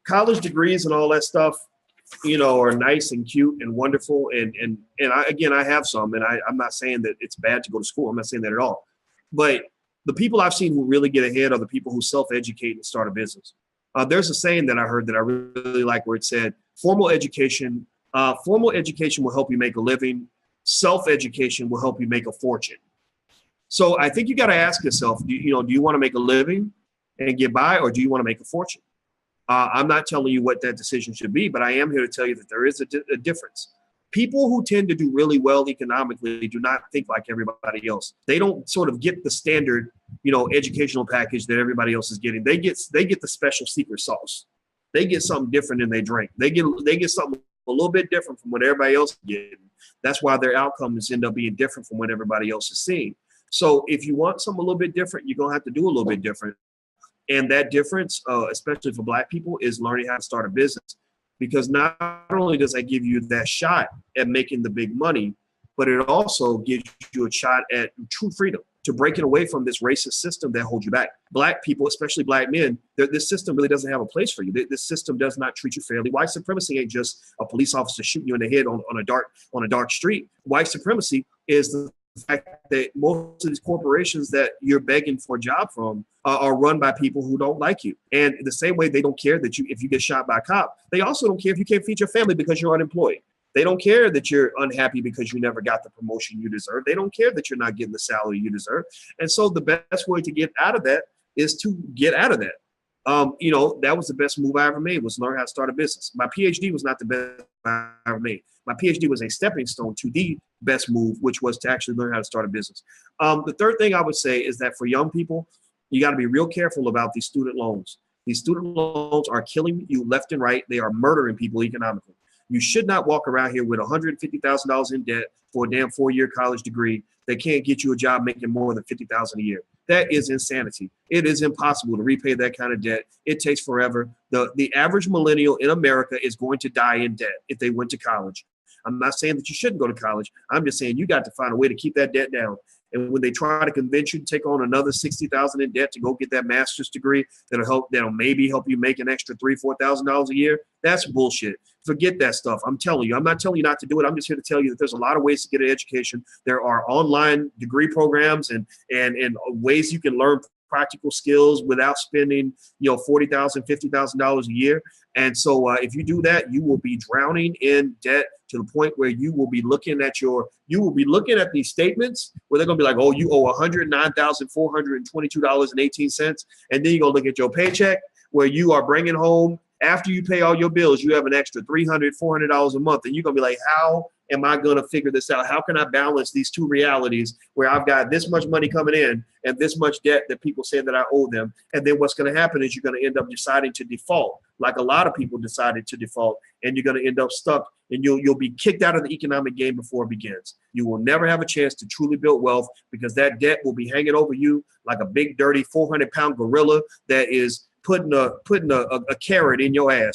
college degrees and all that stuff, are nice and cute and wonderful. I have some, and I'm not saying that it's bad to go to school. I'm not saying that at all. But the people I've seen who really get ahead are the people who self-educate and start a business. There's a saying that I heard that I really like where it said, formal education will help you make a living. Self-education will help you make a fortune. So I think you got to ask yourself, do you want to make a living and get by, or do you want to make a fortune? I'm not telling you what that decision should be, but I am here to tell you that there is a difference. People who tend to do really well economically do not think like everybody else. They don't sort of get the standard, educational package that everybody else is getting. They get the special secret sauce. They get something different than they drink. They get something a little bit different from what everybody else is getting. That's why their outcomes end up being different from what everybody else is seeing. So if you want something a little bit different, you're gonna have to do a little bit different. And that difference, especially for Black people, is learning how to start a business. Because not only does that give you that shot at making the big money, but it also gives you a shot at true freedom, to breaking away from this racist system that holds you back. Black people, especially Black men, this system really doesn't have a place for you. This system does not treat you fairly. White supremacy ain't just a police officer shooting you in the head on a dark street. White supremacy is the fact that most of these corporations that you're begging for a job from are run by people who don't like you. And the same way they don't care that if you get shot by a cop, they also don't care if you can't feed your family because you're unemployed. They don't care that you're unhappy because you never got the promotion you deserve. They don't care that you're not getting the salary you deserve. And so the best way to get out of that is to get out of that. That was the best move I ever made, was learn how to start a business. My PhD was not the best I ever made. My PhD was a stepping stone to the best move, which was to actually learn how to start a business. The third thing I would say is that for young people, you got to be real careful about these student loans. These student loans are killing you left and right. They are murdering people economically. You should not walk around here with $150,000 in debt for a damn 4-year college degree that can't get you a job making more than $50,000 a year. That is insanity. It is impossible to repay that kind of debt. It takes forever. The average millennial in America is going to die in debt if they went to college. I'm not saying that you shouldn't go to college. I'm just saying you got to find a way to keep that debt down. And when they try to convince you to take on another $60,000 in debt to go get that master's degree that'll maybe help you make an extra $3,000-$4,000 a year, that's bullshit. Forget that stuff. I'm telling you. I'm not telling you not to do it. I'm just here to tell you that there's a lot of ways to get an education. There are online degree programs and ways you can learn practical skills without spending, $40,000, $50,000 a year. And so if you do that, you will be drowning in debt to the point where you will be looking at these statements where they're going to be like, oh, you owe $109,422.18. And then you're going to look at your paycheck where you are bringing home, after you pay all your bills, you have an extra $300, $400 a month. And you're going to be like, how am I going to figure this out? How can I balance these two realities where I've got this much money coming in and this much debt that people say that I owe them? And then what's going to happen is you're going to end up deciding to default, like a lot of people decided to default, and you're going to end up stuck, and you'll be kicked out of the economic game before it begins. You will never have a chance to truly build wealth because that debt will be hanging over you like a big, dirty 400-pound gorilla that is putting a carrot in your ass.